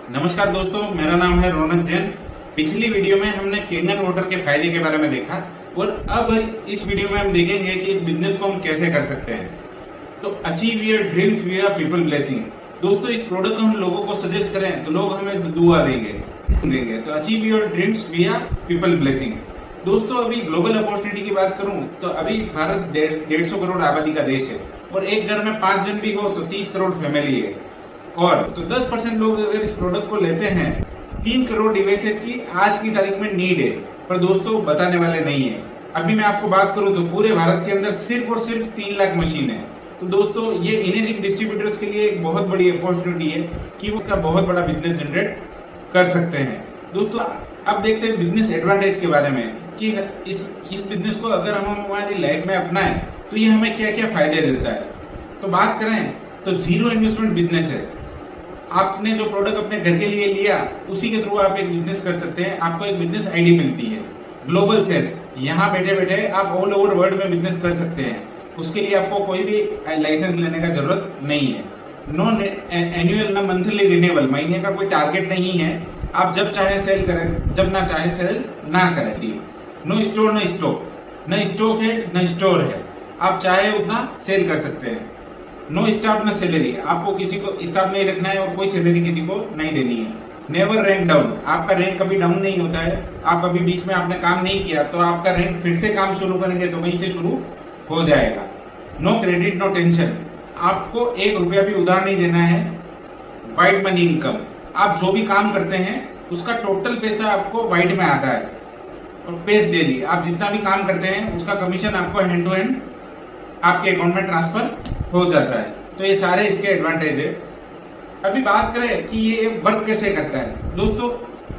नमस्कार दोस्तों, मेरा नाम है रौनक जैन। पिछली वीडियो में हमने कैंगन वाटर के फायदे के बारे में देखा और अब इस वीडियो में हम देखेंगे कि इस बिजनेस को हम कैसे कर सकते हैं। तो अचीव योर ड्रीम्स विया पीपल ब्लेसिंग। दोस्तों, इस प्रोडक्ट को हम लोगों को सजेस्ट करें तो लोग हमें दुआ देंगे। तो अचीव योर ड्रीम्स विया पीपल ब्लेसिंग। दोस्तों, अभी ग्लोबल अपॉर्चुनिटी की बात करूं तो अभी भारत 150 करोड़ आबादी का देश है और एक घर में 5 जन भी हो तो 30 करोड़ फैमिली है। और तो 10% लोग अगर इस प्रोडक्ट को लेते हैं, 3 करोड़ डिवाइसेस की आज की तारीख में नीड है, पर दोस्तों बताने वाले नहीं है। अभी मैं आपको बात करूं तो पूरे भारत के अंदर सिर्फ और सिर्फ 3 लाख मशीन है। तो दोस्तों, ये इनेजिक डिस्ट्रीब्यूटर्स के लिए एक बहुत बड़ी अपॉर्चुनिटी है कि वो उसका बहुत बड़ा बिजनेस जनरेट कर सकते हैं। दोस्तों, अब देखते हैं बिजनेस एडवांटेज के बारे में कि इस बिजनेस को अगर हम हमारी लाइफ में अपनाएं तो ये हमें क्या क्या फायदे देता है। तो बात करें तो जीरो इन्वेस्टमेंट बिजनेस है। आपने जो प्रोडक्ट अपने घर के लिए लिया उसी के थ्रू आप एक बिजनेस कर सकते हैं। आपको एक बिजनेस आईडी मिलती है, ग्लोबल सेल्स। यहाँ बैठे बैठे आप ऑल ओवर वर्ल्ड में बिजनेस कर सकते हैं। उसके लिए आपको कोई भी लाइसेंस लेने का जरूरत नहीं है। नो एनुअल ना मंथली रिन्यूअल, महीने का कोई टारगेट नहीं है। आप जब चाहे सेल करें, जब ना चाहे सेल ना करें। नो स्टोर न स्टॉक, न स्टॉक है न स्टोर है। आप चाहे उतना सेल कर सकते हैं। नो स्टाफ न सैलरी, आपको किसी को स्टाफ नहीं रखना है और कोई सैलरी किसी को नहीं देनी है। नेवर रैंक डाउन, आपका रैंक कभी डाउन नहीं होता है। आप अभी बीच में आपने काम नहीं किया तो आपका रैंक फिर से काम शुरू करेंगे तो वहीं से शुरू हो जाएगा। नो क्रेडिट नो टेंशन, आपको 1 रुपया भी उधार नहीं देना है। वाइट मनी इनकम, आप जो भी काम करते हैं उसका टोटल पैसा आपको वाइट में आता है और पेज डेली आप जितना भी काम करते हैं उसका कमीशन आपको हैंड टू हैंड आपके अकाउंट में ट्रांसफर हो जाता है। तो ये सारे इसके एडवांटेज है। अभी बात करें कि ये वर्क कैसे करता है। दोस्तों,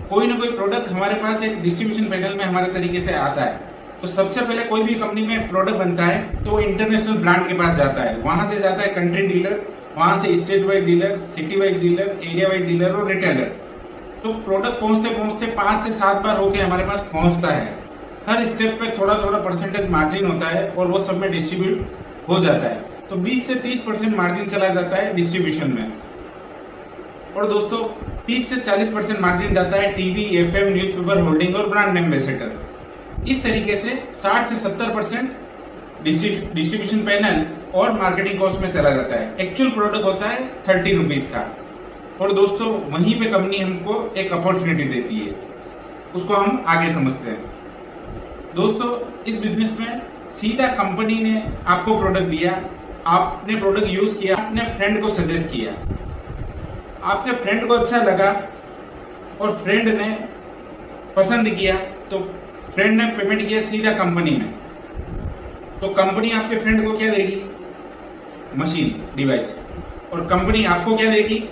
कोई ना कोई प्रोडक्ट हमारे पास एक डिस्ट्रीब्यूशन पैनल में हमारे तरीके से आता है। तो सबसे पहले कोई भी कंपनी में प्रोडक्ट बनता है तो वो इंटरनेशनल ब्रांड के पास जाता है। वहां से जाता है कंट्री डीलर, वहां से state wide dealer, city wide dealer, area wide dealer और रिटेलर। तो प्रोडक्ट पहुंचते पहुंचते 5 से 7 बार होके हमारे पास पहुंचता है। हर स्टेप पे थोड़ा थोड़ा परसेंटेज मार्जिन होता है और वो सब में डिस्ट्रीब्यूट हो जाता है। तो 20 से 30% मार्जिन चला जाता है डिस्ट्रीब्यूशन में। और दोस्तों, 30 से 40% मार्जिन जाता है टीवी, एफएम, न्यूज़पेपर, होल्डिंग और ब्रांड एम्बेसडर। इस तरीके से 60 से 70% डिस्ट्रीब्यूशन पैनल और मार्केटिंग कॉस्ट में चला जाता है। एक्चुअल प्रोडक्ट होता है 30 रुपीज का। और दोस्तों, वहीं पे कंपनी हमको एक अपॉर्चुनिटी देती है, उसको हम आगे समझते हैं। दोस्तों, इस बिजनेस में सीधा कंपनी ने आपको प्रोडक्ट दिया, आपने प्रोडक्ट यूज किया, अपने फ्रेंड को सजेस्ट किया, आपके फ्रेंड को अच्छा लगा और फ्रेंड ने पसंद किया तो फ्रेंड ने पेमेंट किया सीधा कंपनी में। तो कंपनी आपके फ्रेंड को क्या देगी? Machine, device. और कंपनी आपको क्या देगी?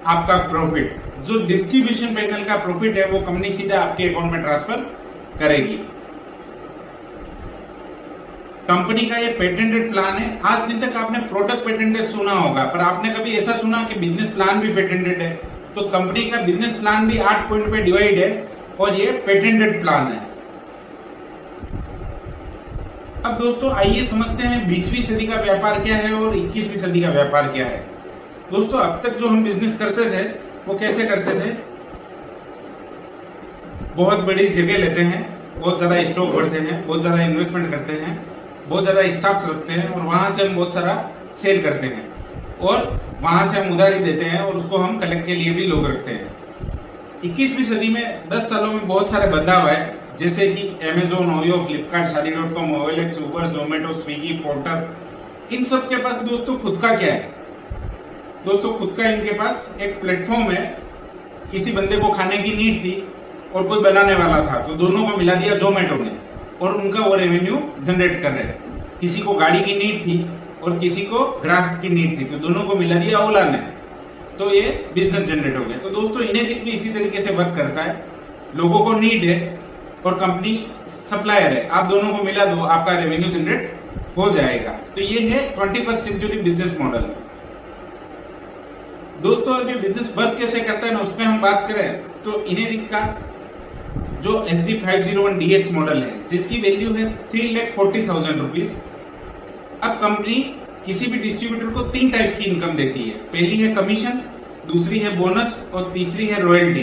आपका प्रॉफिट। जो डिस्ट्रीब्यूशन पैनल का प्रॉफिट है वो कंपनी सीधा आपके अकाउंट में ट्रांसफर करेगी। कंपनी का ये पेटेंटेड प्लान है। आज दिन तक आपने प्रोडक्ट पेटेंटेड सुना होगा, पर आपने कभी ऐसा सुना कि बिजनेस प्लान भी पेटेंटेड है? तो कंपनी का बिजनेस प्लान भी 8 पॉइंट पे डिवाइड है और ये पेटेंटेड प्लान है। अब दोस्तों, आइए समझते हैं 20वीं सदी का व्यापार क्या है और 21वीं सदी का व्यापार क्या है। दोस्तों, अब तक जो हम बिजनेस करते थे वो कैसे करते थे? बहुत बड़ी जगह लेते हैं, बहुत ज्यादा स्टॉक भरते हैं, बहुत ज्यादा इन्वेस्टमेंट करते हैं, बहुत ज्यादा स्टाफ रखते हैं और वहां से हम बहुत सारा सेल करते हैं और वहां से हम उधारी देते हैं और उसको हम कलेक्ट के लिए भी लोग रखते हैं। 21वीं सदी में 10 सालों में बहुत सारे बदलाव आए, जैसे कि अमेजोन, ओयो, फ्लिपकार्ट, शादी.com, OLX, उबर, जोमेटो, स्विगी, पोर्टर। इन सब के पास दोस्तों खुद का क्या है? दोस्तों, खुद का इनके पास एक प्लेटफॉर्म है। किसी बंदे को खाने की नीड थी और कोई बनाने वाला था, तो दोनों को मिला दिया जोमेटो ने और उनका वो रेवेन्यू जनरेट कर रहे हैं। किसी को गाड़ी की नीड थी और किसी को ग्राहक की नीड थी, तो दोनों को मिला दिया ओला ने, तो ये बिजनेस जनरेट हो गया। तो दोस्तों, इनेजिक भी इसी तरीके से वर्क करता है। लोगों को नीड है और कंपनी सप्लायर है, आप दोनों को मिला दो, आपका रेवेन्यू जनरेट हो जाएगा। तो ये है 21st सेंचुरी बिजनेस मॉडल। दोस्तों, अभी बिजनेस वर्क कैसे करता है ना, उसमें हम बात करें तो इनेजिक का जो SD501DH मॉडल है, जिसकी वैल्यू है 3,40,000 रुपीज। अब कंपनी किसी भी डिस्ट्रीब्यूटर को 3 टाइप की इनकम देती है। पहली है कमीशन, दूसरी है बोनस और तीसरी है रॉयल्टी।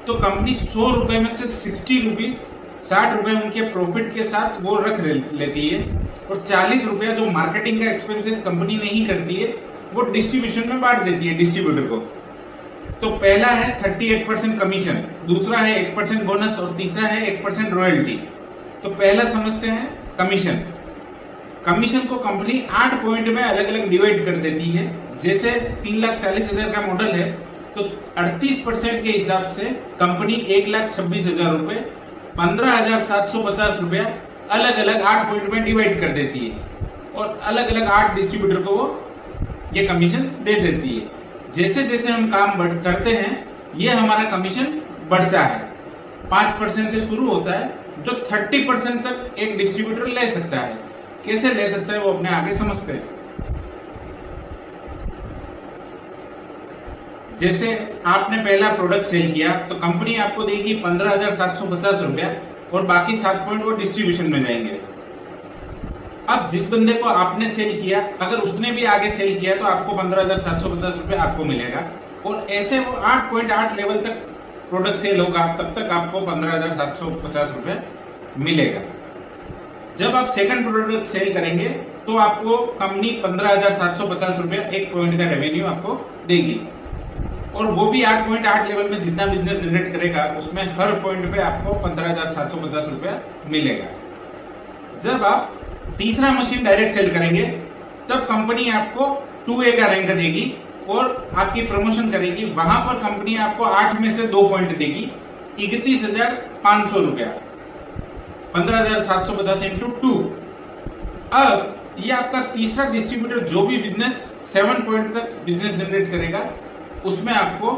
तो कंपनी 100 रुपए में से 60 रुपीज 60 रुपए उनके प्रॉफिट के साथ वो रख लेती है और 40 रुपया जो मार्केटिंग का एक्सपेंसेस कंपनी नहीं करती है वो डिस्ट्रीब्यूशन में बांट देती है डिस्ट्रीब्यूटर को। तो पहला है 38% कमीशन, दूसरा है 1% बोनस और तीसरा है 1% रॉयल्टी। तो पहला समझते हैं कमीशन। कमीशन को कंपनी 8 पॉइंट में अलग अलग डिवाइड कर देती है। जैसे 3,40,000 का मॉडल है तो 38% के हिसाब से कंपनी 1,26,000 रुपए 15,750 रुपया अलग अलग 8 पॉइंट में डिवाइड कर देती है और अलग अलग 8 डिस्ट्रीब्यूटर को वो ये कमीशन दे देती है। जैसे जैसे हम काम करते हैं ये हमारा कमीशन बढ़ता है। 5% से शुरू होता है जो 30% तक एक डिस्ट्रीब्यूटर ले सकता है। कैसे ले सकता है वो अपने आगे समझते हैं। जैसे आपने पहला प्रोडक्ट सेल किया तो कंपनी आपको देगी 15,750 रुपया और बाकी 7 पॉइंट वो डिस्ट्रीब्यूशन में जाएंगे। अब जिस बंदे को आपने सेल किया अगर उसने भी आगे सेल किया तो आपको 15,750 रुपया आपको मिलेगा और ऐसे वो 8.8 लेवल तक प्रोडक्ट सेल होगा तब तक आपको 15,750 रुपया मिलेगा। जब आप सेकंड प्रोडक्ट सेल करेंगे तो आपको कंपनी 15,750 रुपया एक पॉइंट का रेवेन्यू आपको देगी और वो भी 8.8 लेवल में जितना बिजनेस जनरेट करेगा उसमें हर पॉइंट पे आपको 15,750 रुपया मिलेगा। जब आप तीसरा मशीन डायरेक्ट सेल करेंगे तब कंपनी आपको 2A का रैंक देगी और आपकी प्रमोशन करेगी। वहां पर कंपनी आपको 8 में से 2 पॉइंट देगी 31,500 रुपया 15,750 इंटू 2। अब ये आपका तीसरा डिस्ट्रीब्यूटर जो भी बिजनेस 7 पॉइंट तक बिजनेस जनरेट करेगा उसमें आपको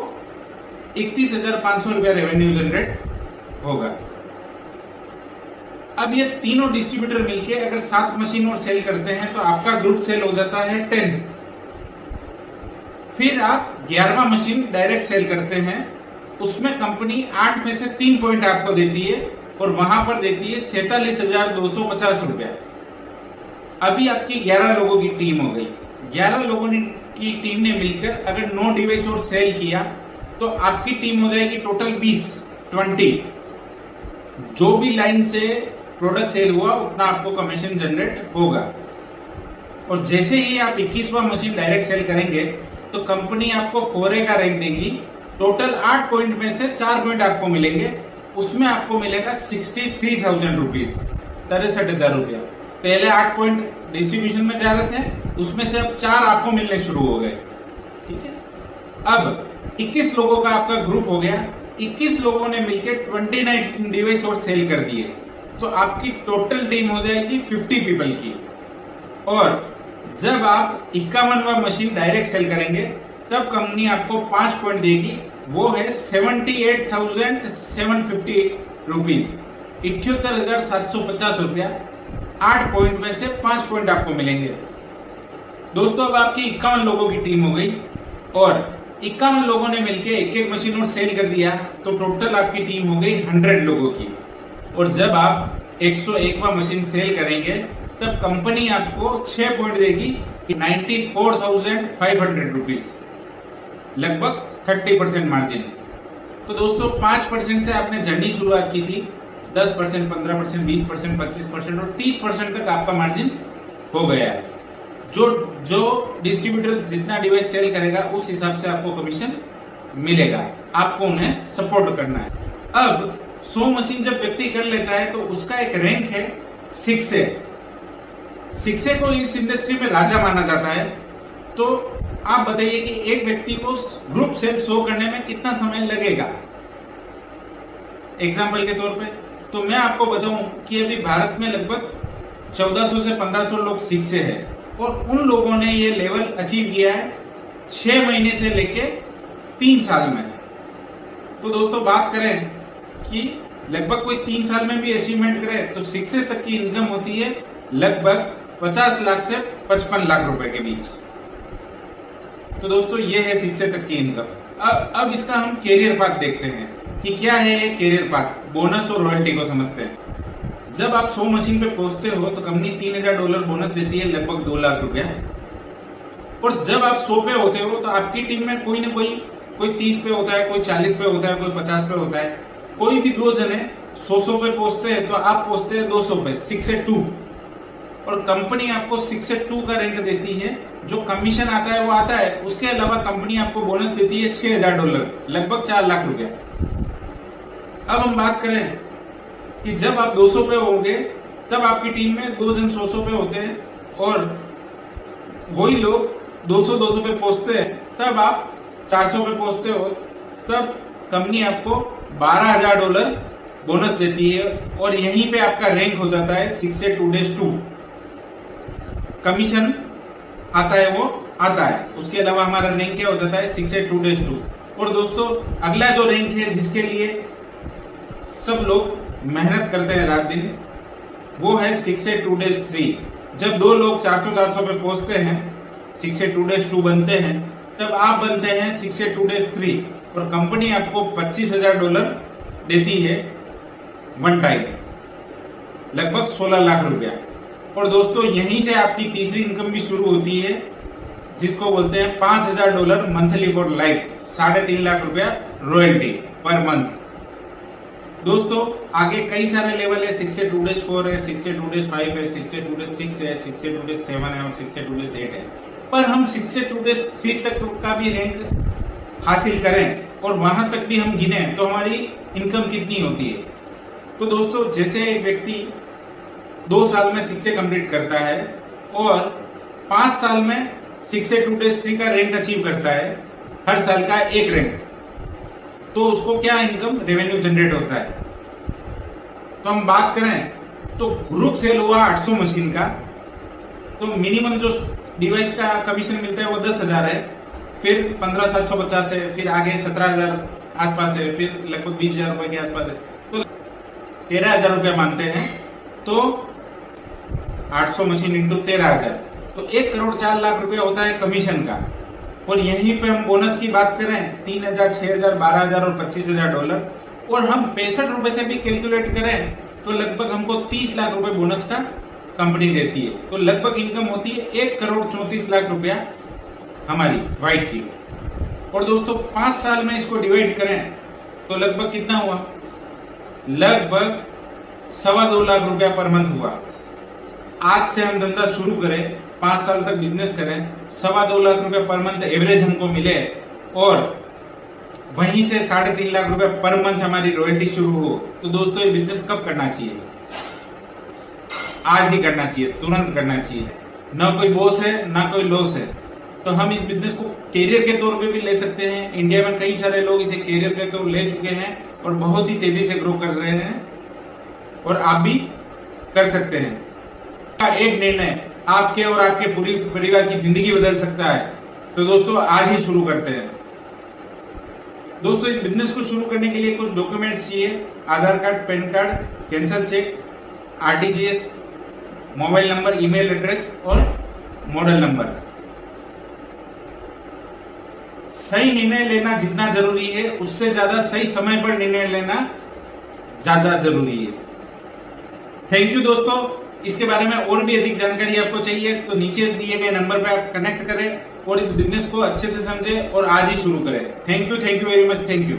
31,500 रुपया रेवेन्यू जनरेट होगा। अब ये तीनों डिस्ट्रीब्यूटर मिलके अगर 7 मशीन और सेल करते हैं तो आपका ग्रुप सेल हो जाता है 10। फिर आप 11वां मशीन डायरेक्ट सेल करते हैं उसमें कंपनी 8 में से 3 पॉइंट आपको देती है और वहां पर देती है 47,250 रुपया। अभी आपकी 11 लोगों की टीम हो गई। 11 लोगों की टीम ने मिलकर अगर 9 डिवाइस और सेल किया तो आपकी टीम हो जाएगी टोटल 20। जो भी लाइन से प्रोडक्ट सेल हुआ उतना आपको कमीशन जनरेट होगा। और जैसे ही आप 21वां मशीन डायरेक्ट सेल करेंगे तो कंपनी आपको 4A का रैंक देगी। टोटल 8 पॉइंट में से 4 पॉइंट आपको मिलेंगे उसमें आपको मिलेगा 63,000 रुपीज 63,000 रुपया। पहले 8 पॉइंट डिस्ट्रीब्यूशन में जा रहे थे उसमें से अब 4 आपको मिलने शुरू हो गए। ठीक है। अब 21 लोगों का आपका ग्रुप हो गया। 21 लोगों ने मिलकर 29 डिवाइस और सेल कर दिए तो आपकी टोटल टीम हो जाएगी 50 पीपल की। और जब आप 51वां मशीन डायरेक्ट सेल करेंगे तब कंपनी आपको 5 पॉइंट देगी। वो है 78,750 रुपीज 78,750 रुपया। 8 पॉइंट में से 5 पॉइंट आपको मिलेंगे। दोस्तों अब आपकी 51 लोगों की टीम हो गई और 51 लोगों ने मिलकर एक मशीन और सेल कर दिया तो टोटल आपकी टीम हो गई 100 लोगों की। और जब आप 101वां मशीन सेल करेंगे तब कंपनी आपको 6 पॉइंट देगी 94,500 रुपीज, लगभग 30% मार्जिन। तो दोस्तों 5% से आपने जर्नी शुरुआत की थी। 10%, 15%, 20%, 25% और 30% तक आपका मार्जिन हो गया है। जो डिस्ट्रीब्यूटर जितना डिवाइस सेल करेगा उस हिसाब से आपको कमीशन मिलेगा। आपको उन्हें सपोर्ट करना है। अब 100 मशीन जब व्यक्ति कर लेता है तो उसका एक रैंक है 6A। 6A को इस इंडस्ट्री में राजा माना जाता है। तो आप बताइए कि एक व्यक्ति को ग्रुप सेल 100 करने में कितना समय लगेगा। एग्जाम्पल के तौर पे तो मैं आपको बताऊं कि अभी भारत में लगभग 1400 से 1500 लोग 6A है और उन लोगों ने ये लेवल अचीव किया है 6 महीने से लेके 3 साल में। तो दोस्तों बात करें कि लगभग कोई 3 साल में भी अचीवमेंट करे तो 6A तक की इनकम होती है लगभग 50 लाख से 55 लाख रुपए के बीच। तो दोस्तों ये है 6A तक की इनकम। अब इसका हम कैरियर पाथ देखते हैं कि क्या है ये कैरियर पाथ। बोनस और रॉयल्टी को समझते हैं। जब आप 100 मशीन पे पहुंचते हो तो कंपनी $3,000 बोनस देती है, लगभग 2 लाख रुपया। और जब आप 100 पे होते हो तो आपकी टीम में कोई ना कोई 30 पे होता है, कोई 40 पे होता है, कोई 50 पे होता है। कोई भी 2 जने 100 पे पहुंचते हैं तो आप पहुंचते हैं 200 पे, 6 से 2। और कंपनी आपको 6 से 2 का रैंक देती है। जो कमीशन आता है वो आता है, उसके अलावा कंपनी आपको बोनस देती है $6000, लगभग 4 लाख रुपया। अब हम बात करें कि जब आप 200 पे होंगे तब आपकी टीम में 2 जन 100 पे होते हैं और वही लोग 200 पे पहुंचते हैं, तब आप 400 पे पहुंचते हो, तब कंपनी आपको $12000 बोनस देती है और यहीं पे आपका रैंक हो जाता है 6 से 2 कमीशन आता है वो आता है। उसके अलावा हमारा रैंक क्या हो जाता है 6 से 2 और दोस्तों अगला जो रैंक है जिसके लिए सब लोग मेहनत करते हैं रात दिन, वो है 6 से 2 जब 2 लोग 400 पे पहुंचते हैं, 6 से 2 बनते हैं, तब आप बनते हैं 6 से 2 और कंपनी आपको $25,000 देती है वन टाइम, लगभग 16 लाख रुपया। और दोस्तों यहीं से आपकी तीसरी इनकम भी शुरू होती है, जिसको बोलते हैं $5000 मंथली फॉर लाइफ, 3.5 लाख रुपया रॉयल्टी पर मंथ। दोस्तों आगे कई सारे लेवल है, 6 से 2 है, 6 से 2 है, 6 से 2 है, 6 से 2 है और 6 से 2 है। पर हम 6 से 2 तक का भी रैंक हासिल करें और वहां तक भी हम गिने तो हमारी इनकम कितनी होती है। तो दोस्तों जैसे एक व्यक्ति 2 साल में 6 से कंप्लीट करता है और 5 साल में 6 से 2 का रैंक अचीव करता है, हर साल का एक रैंक, तो उसको क्या इनकम रेवेन्यू जनरेट होता है। तो हम बात करें तो ग्रुप सेल हुआ 800 मशीन का, तो मिनिमम जो डिवाइस का कमीशन मिलता है वो 10,000 है, फिर 15,750 है, फिर आगे 17,000 आसपास है, फिर लगभग 20,000 रुपए के आसपास है, तो 13,000 रुपया मानते हैं। तो 800 मशीन इंटू 13,000, तो 1 करोड़ 4 लाख रुपया होता है कमीशन का। और यहीं पे हम बोनस की बात करें 3,000, 6,000, 12,000 और $25,000, और हम 65 रुपए से भी कैलकुलेट करें तो लगभग हमको 30 लाख रुपए बोनस का कंपनी देती है। तो लगभग इनकम होती है 1 करोड़ 34 लाख रुपया हमारी व्हाइट की। और दोस्तों 5 साल में इसको डिवाइड करें तो लगभग कितना हुआ, लगभग 2.25 लाख रुपया पर मंथ हुआ। आज से हम धंधा शुरू करें, 5 साल तक बिजनेस करें, 2.25 लाख रुपए पर मंथ एवरेज हमको मिले और वहीं से 3.5 लाख रुपए पर मंथ हमारी रॉयल्टी शुरू हो, तो दोस्तों ये बिजनेस कब करना चाहिए? आज ही करना चाहिए, तुरंत करना चाहिए। ना कोई बॉस है ना कोई लॉस है, तो हम इस बिजनेस को कैरियर के तौर पे भी ले सकते हैं। इंडिया में कई सारे लोग इसे कैरियर के तौर ले चुके हैं और बहुत ही तेजी से ग्रो कर रहे हैं, और आप भी कर सकते हैं। एक निर्णय आपके और आपके पूरी परिवार की जिंदगी बदल सकता है। तो दोस्तों आज ही शुरू करते हैं। दोस्तों इस बिजनेस को शुरू करने के लिए कुछ डॉक्यूमेंट्स चाहिए, Aadhaar card, PAN card, cancel cheque, RTGS, mobile number, email address और मॉडल नंबर। सही निर्णय लेना जितना जरूरी है उससे ज्यादा सही समय पर निर्णय लेना ज्यादा जरूरी है। थैंक यू दोस्तों। इसके बारे में और भी अधिक जानकारी आपको चाहिए तो नीचे दिए गए नंबर पे आप कनेक्ट करें और इस बिजनेस को अच्छे से समझें और आज ही शुरू करें। Thank you very much, thank you.